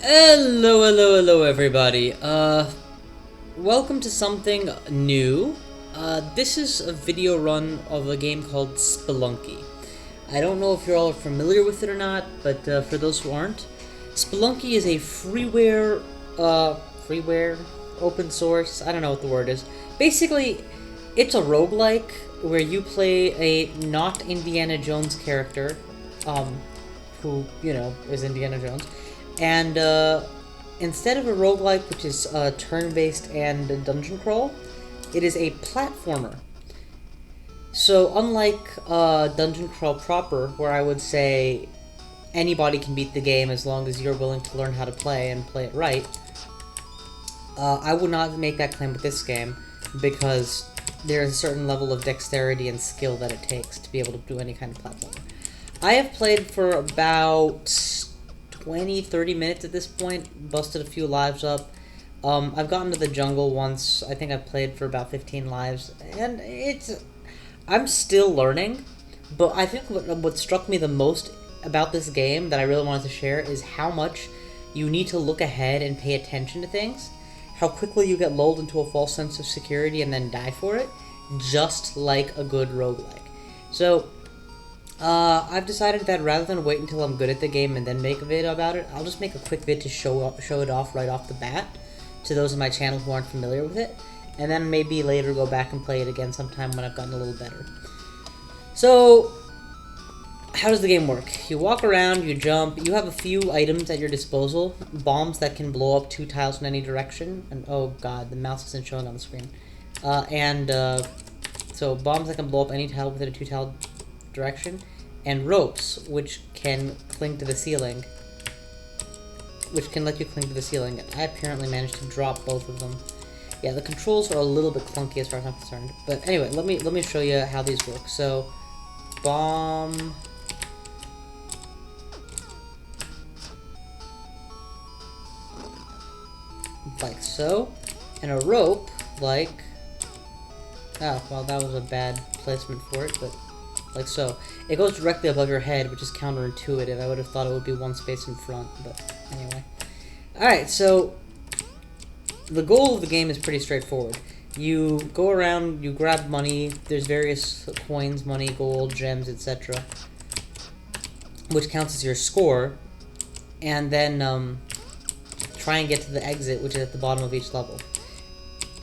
Hello everybody. Welcome to something new. This is a video run of a game called Spelunky. I don't know if you're all familiar with it or not, but for those who aren't, Spelunky is a freeware, open source, I don't know what the word is. Basically, it's a roguelike where you play a not Indiana Jones character, who, you know, is Indiana Jones. And instead of a roguelike, which is turn-based and a dungeon crawl, it is a platformer. So unlike dungeon crawl proper, where I would say anybody can beat the game as long as you're willing to learn how to play and play it right, I would not make that claim with this game, because there is a certain level of dexterity and skill that it takes to be able to do any kind of platformer. I have played for about 20-30 minutes at this point, busted a few lives up. I've gotten to the jungle once. I think I've played for about 15 lives, and I'm still learning, but I think what struck me the most about this game that I really wanted to share is how much you need to look ahead and pay attention to things, how quickly you get lulled into a false sense of security and then die for it, just like a good roguelike. So I've decided that rather than wait until I'm good at the game and then make a video about it, I'll just make a quick vid to show it off right off the bat to those on my channel who aren't familiar with it, and then maybe later go back and play it again sometime when I've gotten a little better. So, how does the game work? You walk around, you jump, you have a few items at your disposal, bombs that can blow up 2 tiles in any direction, and oh god, the mouse isn't showing on the screen. So bombs that can blow up any tile within a 2 tile direction, and ropes, which can cling to the ceiling, which can let you cling to the ceiling. I apparently managed to drop both of them. Yeah, the controls are a little bit clunky as far as I'm concerned, but anyway, let me show you how these work. So, bomb, like so, and a rope, like, oh, well, that was a bad placement for it, but like so. It goes directly above your head, which is counterintuitive. I would have thought it would be one space in front, but anyway. Alright, so the goal of the game is pretty straightforward. You go around, you grab money, there's various coins, money, gold, gems, etc., which counts as your score, and then try and get to the exit, which is at the bottom of each level.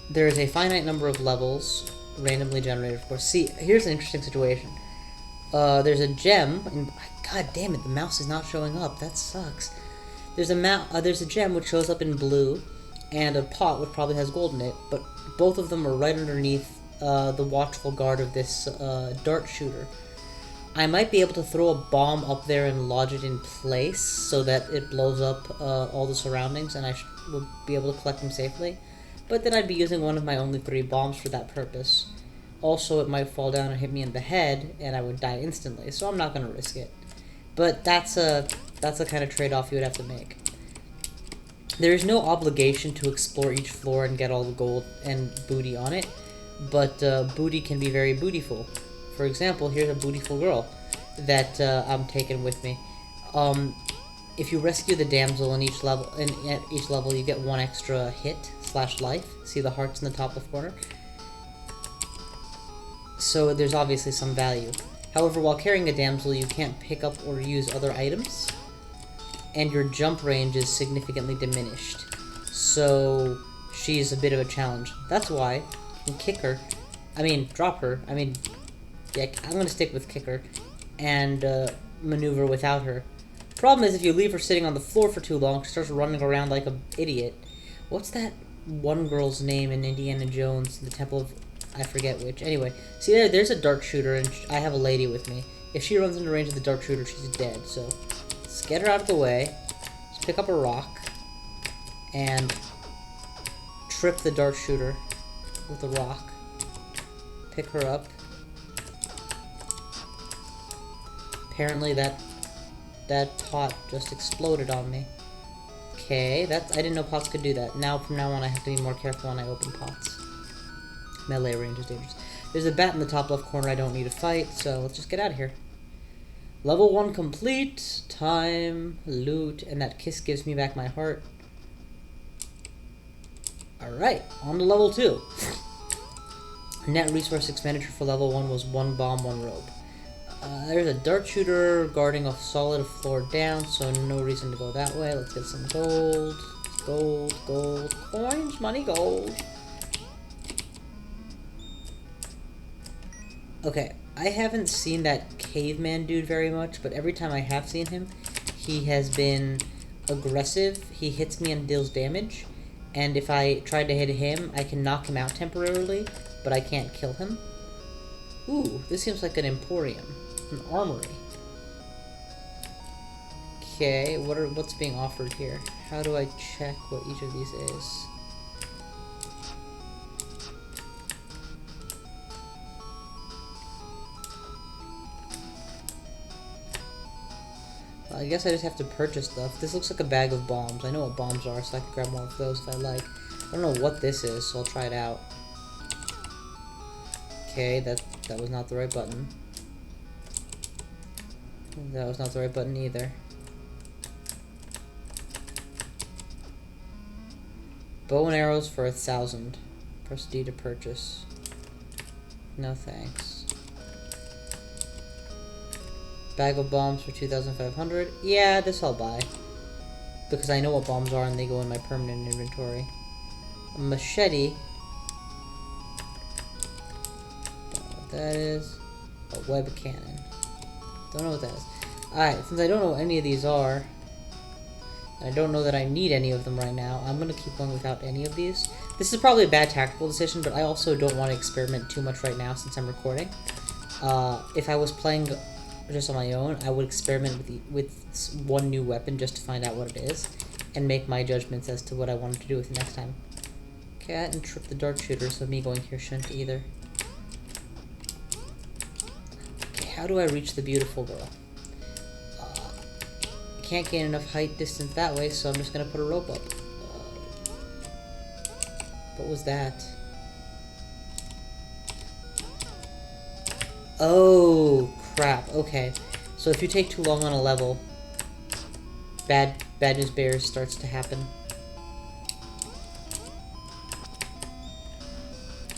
There is a finite number of levels, randomly generated, of course. See, here's an interesting situation. There's a gem, and god damn it, the mouse is not showing up. That sucks. There's a gem which shows up in blue, and a pot which probably has gold in it, but both of them are right underneath the watchful guard of this dart shooter. I might be able to throw a bomb up there and lodge it in place so that it blows up all the surroundings, and I will be able to collect them safely. But then I'd be using one of my only 3 bombs for that purpose. Also, it might fall down and hit me in the head, and I would die instantly, so I'm not going to risk it. But that's a kind of trade-off you would have to make. There is no obligation to explore each floor and get all the gold and booty on it, but booty can be very bootyful. For example, here's a bootyful girl that I'm taking with me. If you rescue the damsel in each level, at each level, you get 1 extra hit / life. See the hearts in the top left corner? So there's obviously some value. However, while carrying a damsel, you can't pick up or use other items, and your jump range is significantly diminished. So she's a bit of a challenge. That's why you can drop her. Yeah, I'm gonna stick with kick her and maneuver without her. Problem is, if you leave her sitting on the floor for too long, she starts running around like an idiot. What's that one girl's name in Indiana Jones, the Temple of... I forget which. Anyway, see there's a dart shooter, and I have a lady with me. If she runs into range of the dart shooter, she's dead, so let's get her out of the way. Let's pick up a rock and trip the dart shooter with a rock. Pick her up. Apparently that pot just exploded on me. Okay, I didn't know pots could do that. From now on, I have to be more careful when I open pots. Melee range is dangerous. There's a bat in the top left corner I don't need to fight, so let's just get out of here. Level 1 complete. Time, loot, and that kiss gives me back my heart. Alright, on to level 2. Net resource expenditure for level 1 was 1 bomb, 1 rope. There's a dart shooter guarding a solid floor down, so no reason to go that way. Let's get some gold. Gold, gold, coins, money, gold. Okay, I haven't seen that caveman dude very much, but every time I have seen him, he has been aggressive. He hits me and deals damage, and if I try to hit him, I can knock him out temporarily, but I can't kill him. Ooh, this seems like an emporium. An armory. Okay, what's being offered here? How do I check what each of these is? Well, I guess I just have to purchase stuff. This looks like a bag of bombs. I know what bombs are, so I can grab more of those if I like. I don't know what this is, so I'll try it out. Okay, that was not the right button. That was not the right button either. Bow and arrows for 1,000. Press D to purchase. No thanks. Bag of bombs for 2,500. Yeah, this I'll buy. Because I know what bombs are and they go in my permanent inventory. A machete. Don't know what that is. A web cannon. Don't know what that is. Alright, since I don't know what any of these are, and I don't know that I need any of them right now, I'm going to keep going without any of these. This is probably a bad tactical decision, but I also don't want to experiment too much right now since I'm recording. If I was playing just on my own, I would experiment with one new weapon just to find out what it is, and make my judgments as to what I wanted to do with it next time. Okay, I didn't trip the dart shooter, so me going here shouldn't either. How do I reach the beautiful girl? I can't gain enough height distance that way, so I'm just gonna put a rope up. What was that? Oh, crap. Okay. So if you take too long on a level, bad news bears starts to happen.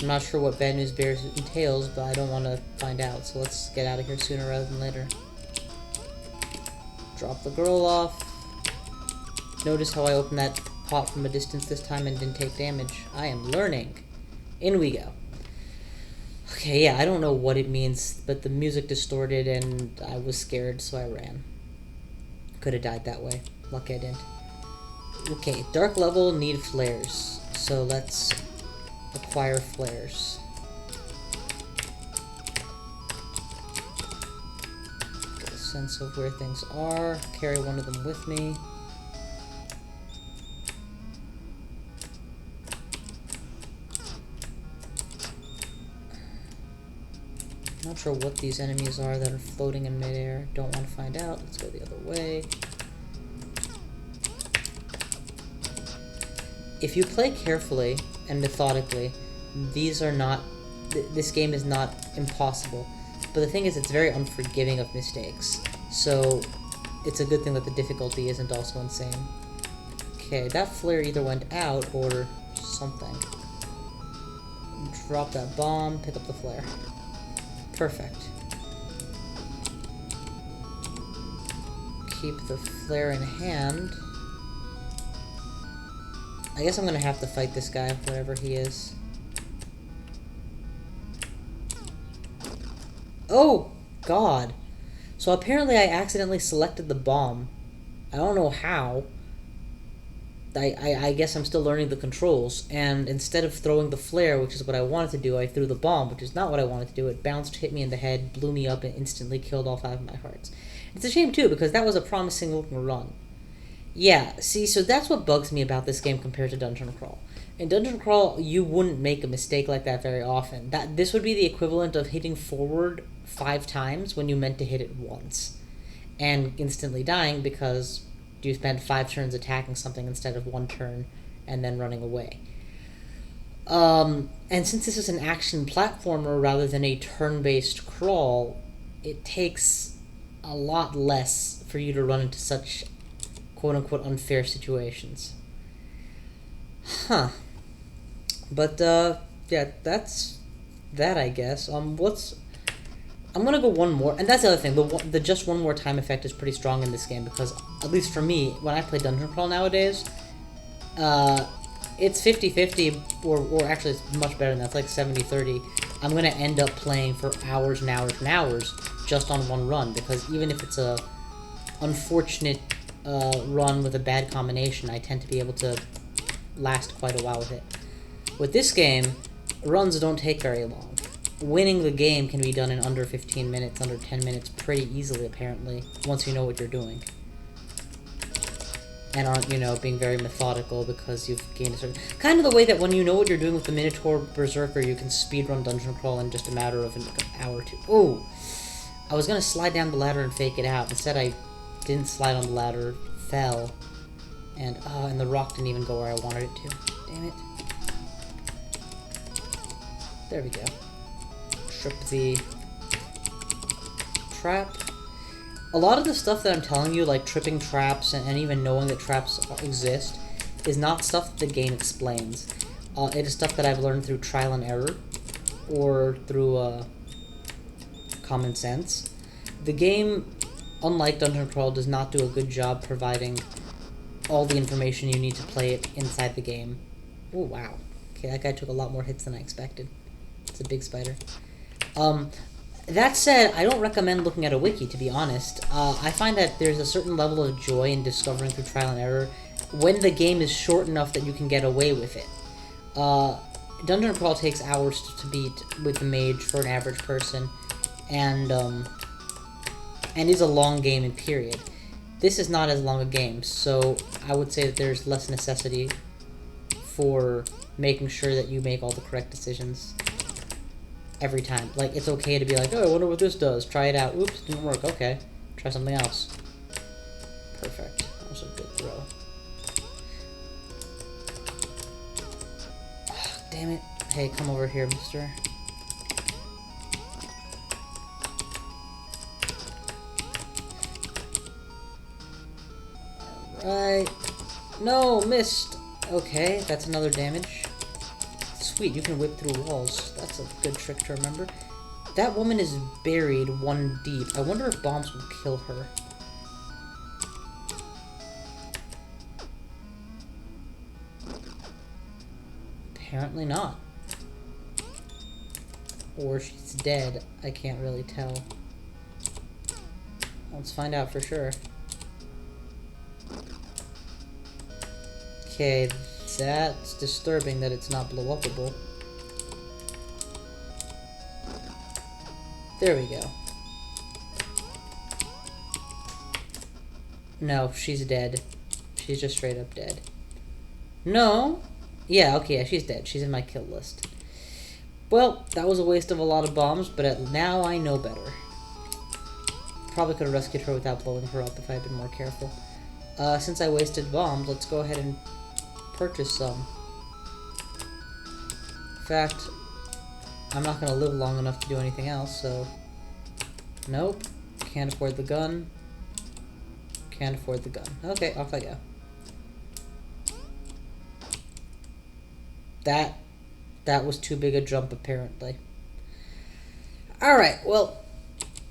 I'm not sure what bad news bears entails, but I don't want to find out, so let's get out of here sooner rather than later. Drop the girl off. Notice how I opened that pot from a distance this time and didn't take damage. I am learning. In we go. Okay, yeah, I don't know what it means, but the music distorted and I was scared, so I ran. Could have died that way. Lucky I didn't. Okay, dark level need flares, so let's acquire flares. Get a sense of where things are. Carry one of them with me. Not sure what these enemies are that are floating in midair. Don't want to find out. Let's go the other way. If you play carefully and methodically, these are not... this game is not impossible. But the thing is, it's very unforgiving of mistakes. So, it's a good thing that the difficulty isn't also insane. Okay, that flare either went out or something. Drop that bomb, pick up the flare. Perfect. Keep the flare in hand. I guess I'm gonna have to fight this guy, whatever he is. Oh, God. So apparently I accidentally selected the bomb. I don't know how. I guess I'm still learning the controls, and instead of throwing the flare, which is what I wanted to do, I threw the bomb, which is not what I wanted to do. It bounced, hit me in the head, blew me up, and instantly killed all 5 of my hearts. It's a shame, too, because that was a promising looking run. Yeah, see, so that's what bugs me about this game compared to Dungeon Crawl. In Dungeon Crawl, you wouldn't make a mistake like that very often. This would be the equivalent of hitting forward 5 times when you meant to hit it once. And instantly dying because you spent 5 turns attacking something instead of 1 turn and then running away. And since this is an action platformer rather than a turn-based crawl, it takes a lot less for you to run into such quote-unquote unfair situations. Huh. But, yeah, that's that, I guess. I'm gonna go one more, and that's the other thing, the just one more time effect is pretty strong in this game, because, at least for me, when I play Dungeon Crawl nowadays, it's 50-50, or actually it's much better than that, it's like 70-30. I'm gonna end up playing for hours and hours and hours just on one run, because even if it's a unfortunate run with a bad combination, I tend to be able to last quite a while with it. With this game, runs don't take very long. Winning the game can be done in under 15 minutes, under 10 minutes pretty easily, apparently, once you know what you're doing. And aren't, you know, being very methodical because you've gained a certain... Kind of the way that when you know what you're doing with the Minotaur Berserker, you can speedrun Dungeon Crawl in just a matter of an hour or two. Oh! I was gonna slide down the ladder and fake it out. Instead, I didn't slide on the ladder, fell, and the rock didn't even go where I wanted it to. Damn it. There we go. Trip the trap. A lot of the stuff that I'm telling you, like tripping traps and even knowing that traps exist, is not stuff that the game explains. It is stuff that I've learned through trial and error, or through common sense. The game, unlike Dungeon Crawl, does not do a good job providing all the information you need to play it inside the game. Oh, wow. Okay, that guy took a lot more hits than I expected. It's a big spider. That said, I don't recommend looking at a wiki, to be honest. I find that there's a certain level of joy in discovering through trial and error when the game is short enough that you can get away with it. Dungeon Crawl takes hours to beat with the mage for an average person, and is a long game in period. This is not as long a game, so I would say that there's less necessity for making sure that you make all the correct decisions every time. Like, it's okay to be like, oh, I wonder what this does. Try it out. Oops, didn't work. Okay. Try something else. Perfect. That was a good throw. Oh, damn it. Hey, come over here, mister. Alright. No, missed. Okay, that's another damage. Sweet, you can whip through walls. That's a good trick to remember. That woman is buried one deep. I wonder if bombs will kill her. Apparently not. Or she's dead. I can't really tell. Let's find out for sure. Okay, that's disturbing that it's not blow-upable. There we go. No, she's dead. She's just straight up dead. No? Yeah, okay, yeah, she's dead. She's in my kill list. Well, that was a waste of a lot of bombs, but now I know better. Probably could have rescued her without blowing her up if I had been more careful. Since I wasted bombs, let's go ahead and purchase some. In fact, I'm not going to live long enough to do anything else, so... Nope. Can't afford the gun. Can't afford the gun. Okay, off I go. That was too big a jump, apparently. Alright, well,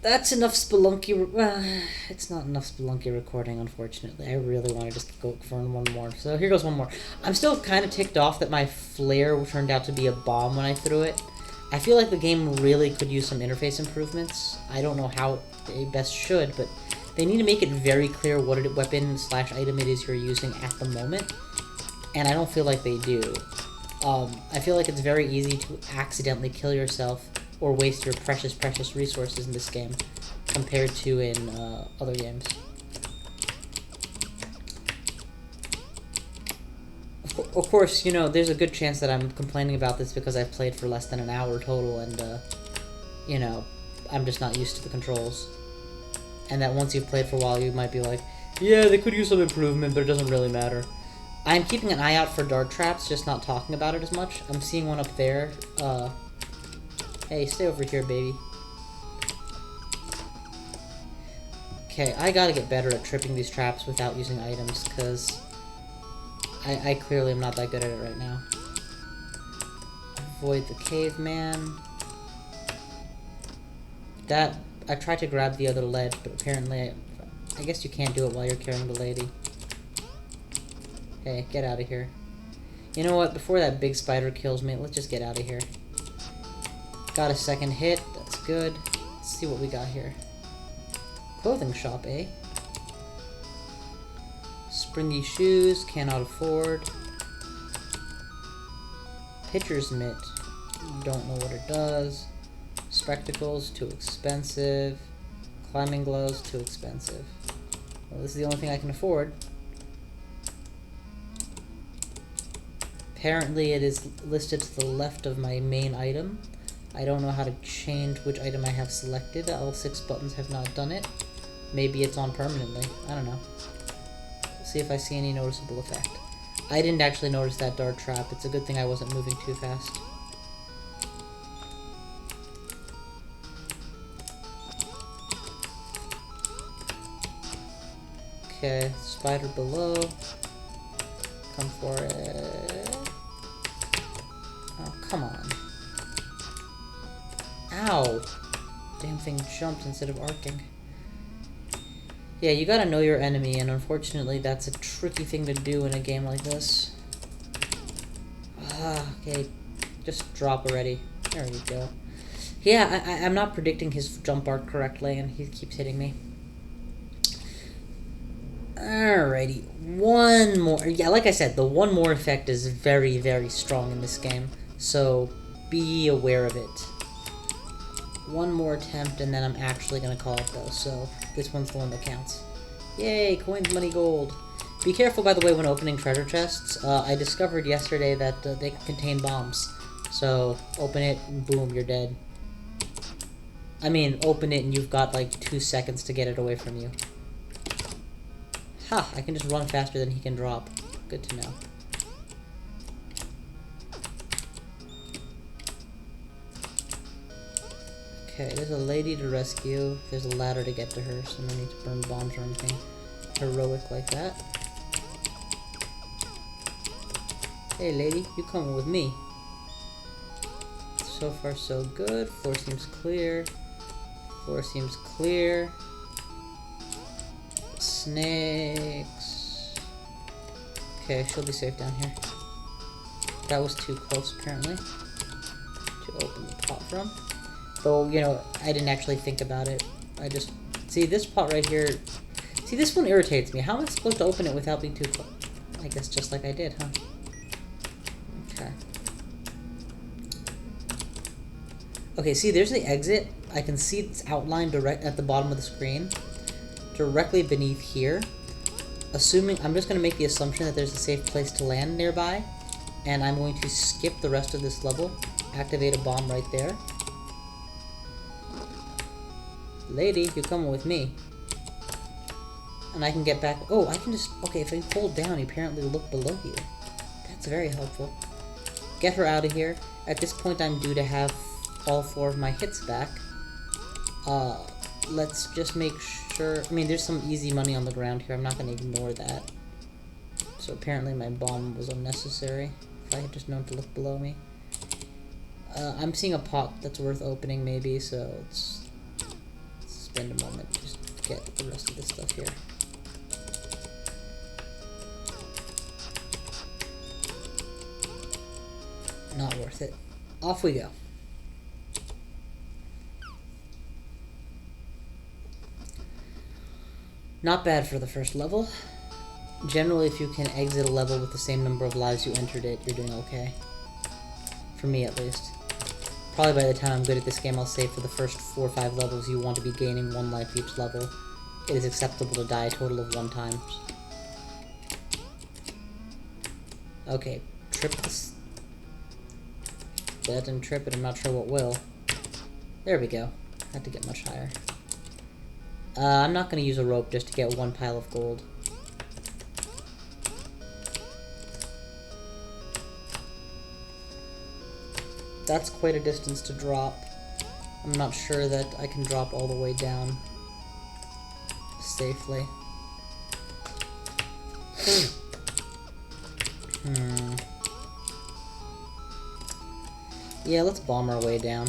that's enough Spelunky... it's not enough Spelunky recording, unfortunately. I really want to just go for one more. So here goes one more. I'm still kind of ticked off that my flare turned out to be a bomb when I threw it. I feel like the game really could use some interface improvements. I don't know how they best should, but they need to make it very clear what weapon/item it is you're using at the moment. And I don't feel like they do. I feel like it's very easy to accidentally kill yourself or waste your precious resources in this game compared to in other games. Of course, you know, there's a good chance that I'm complaining about this because I've played for less than an hour total and, you know, I'm just not used to the controls. And that once you've played for a while, you might be like, yeah, they could use some improvement, but it doesn't really matter. I'm keeping an eye out for dart traps, just not talking about it as much. I'm seeing one up there. Hey, stay over here, baby. Okay, I gotta get better at tripping these traps without using items, because I clearly am not that good at it right now. Avoid the caveman. That, I tried to grab the other ledge, but apparently I guess you can't do it while you're carrying the lady. Hey, get out of here. You know what, before that big spider kills me, let's just get out of here. Got a second hit, that's good. Let's see what we got here. Clothing shop, eh? Springy shoes, cannot afford. Pitcher's mitt, don't know what it does. Spectacles, too expensive. Climbing gloves, too expensive. Well, this is the only thing I can afford. Apparently it is listed to the left of my main item. I don't know how to change which item I have selected. All 6 buttons have not done it. Maybe it's on permanently. I don't know. See if I see any noticeable effect. I didn't actually notice that dart trap. It's a good thing I wasn't moving too fast. Okay, spider below. Come for it. Oh, come on. Ow! Damn thing jumped instead of arcing. Yeah, you gotta know your enemy, and unfortunately that's a tricky thing to do in a game like this. Okay, just drop already. There we go. Yeah, I'm not predicting his jump arc correctly, and he keeps hitting me. Alrighty, one more. Yeah, like I said, the one more effect is very, very strong in this game, so be aware of it. One more attempt, and then I'm actually gonna call it though, so this one's the one that counts. Yay, coins, money, gold. Be careful, by the way, when opening treasure chests. I discovered yesterday that they contain bombs, so open it, and boom, you're dead. I mean, open it and you've got like 2 seconds to get it away from you. Ha! I can just run faster than he can drop. Good to know. Okay, there's a lady to rescue. There's a ladder to get to her, so no need to burn bombs or anything heroic like that. Hey lady, you coming with me? So far so good. Floor seems clear. Floor seems clear. Snakes. Okay, she'll be safe down here. That was too close, apparently, to open the pot from. Though, you know, I didn't actually think about it. I just... See, this pot right here... See, this one irritates me. How am I supposed to open it without being too close? I guess just like I did, huh? Okay. Okay, see, there's the exit. I can see its outline direct at the bottom of the screen. Directly beneath here. Assuming... I'm just going to make the assumption that there's a safe place to land nearby. And I'm going to skip the rest of this level. Activate a bomb right there. Lady, you're coming with me. And I can get back... Oh, I can just... Okay, if I hold down, you apparently look below you. That's very helpful. Get her out of here. At this point, I'm due to have all 4 of my hits back. Let's just make sure... I mean, there's some easy money on the ground here. I'm not going to ignore that. So apparently my bomb was unnecessary. If I had just known to look below me. I'm seeing a pot that's worth opening, maybe, so let's spend a moment just to get the rest of this stuff here. Not worth it. Off we go. Not bad for the first level. Generally, if you can exit a level with the same number of lives you entered it, you're doing okay. For me, at least. Probably by the time I'm good at this game, I'll say for the first 4 or 5 levels, you want to be gaining 1 life each level. It is acceptable to die a total of 1 time. Okay, trip this. That didn't trip it, I'm not sure what will. There we go. Had to get much higher. I'm not going to use a rope just to get 1 pile of gold. That's quite a distance to drop. I'm not sure that I can drop all the way down. safely. Yeah, let's bomb our way down.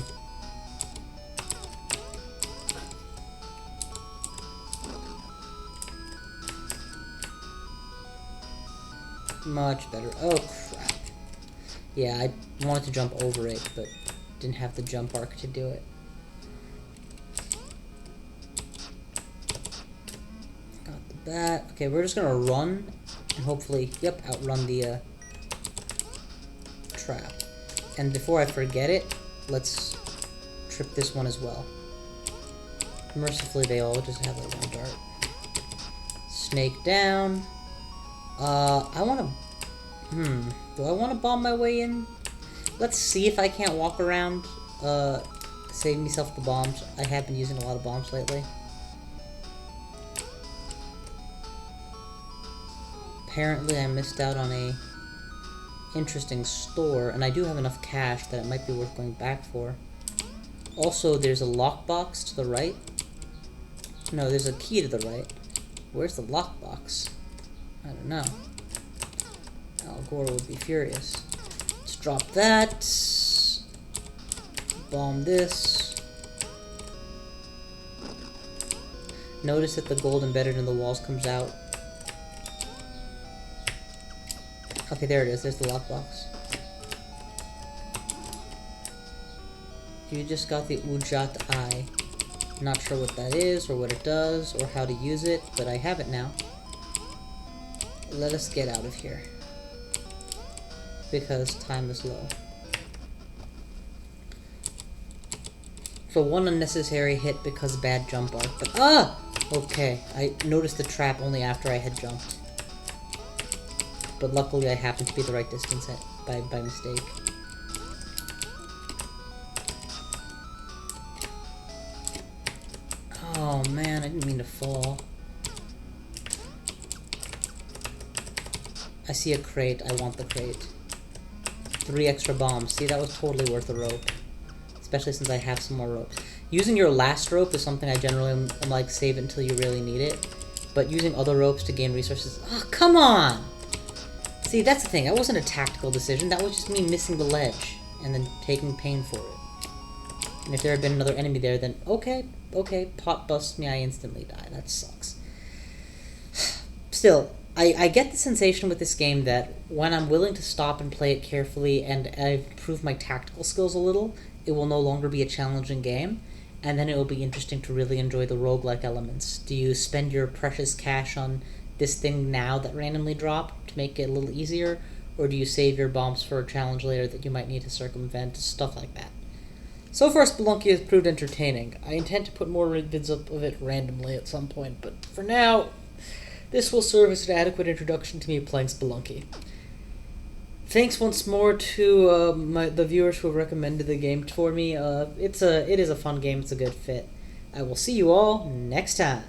Much better. Oh, crap. Yeah, I wanted to jump over it, but didn't have the jump arc to do it. Got the bat. Okay, we're just gonna run, and hopefully, yep, outrun the trap. And before I forget it, let's trip this one as well. Mercifully, they all just have like one dart. Snake down. I wanna... do I wanna bomb my way in? Let's see if I can't walk around, save myself the bombs. I have been using a lot of bombs lately. Apparently I missed out on a interesting store, and I do have enough cash that it might be worth going back for. Also, there's a lockbox to the right. No, there's a key to the right. Where's the lockbox? I don't know. Al Gore would be furious. Let's drop that. Bomb this. Notice that the gold embedded in the walls comes out. Okay, there it is. There's the lockbox. You just got the Ujat Eye. Not sure what that is, or what it does, or how to use it, but I have it now. Let us get out of here. Because time is low. So one unnecessary hit because bad jump arc, but okay, I noticed the trap only after I had jumped. But luckily I happened to be the right distance by mistake. Oh man, I didn't mean to fall. I see a crate, I want the crate. 3 extra bombs. See, that was totally worth a rope. Especially since I have some more ropes. Using your last rope is something I generally am like, save it until you really need it. But using other ropes to gain resources... Oh, come on! See, that's the thing. That wasn't a tactical decision. That was just me missing the ledge. And then taking pain for it. And if there had been another enemy there, then okay, pot busts me, I instantly die. That sucks. Still... I get the sensation with this game that when I'm willing to stop and play it carefully and I've improved my tactical skills a little, it will no longer be a challenging game, and then it will be interesting to really enjoy the roguelike elements. Do you spend your precious cash on this thing now that randomly dropped to make it a little easier, or do you save your bombs for a challenge later that you might need to circumvent, stuff like that. So far, Spelunky has proved entertaining. I intend to put more vids up of it randomly at some point, but for now... this will serve as an adequate introduction to me playing Spelunky. Thanks once more to the viewers who have recommended the game for me. It is a fun game. It's a good fit. I will see you all next time.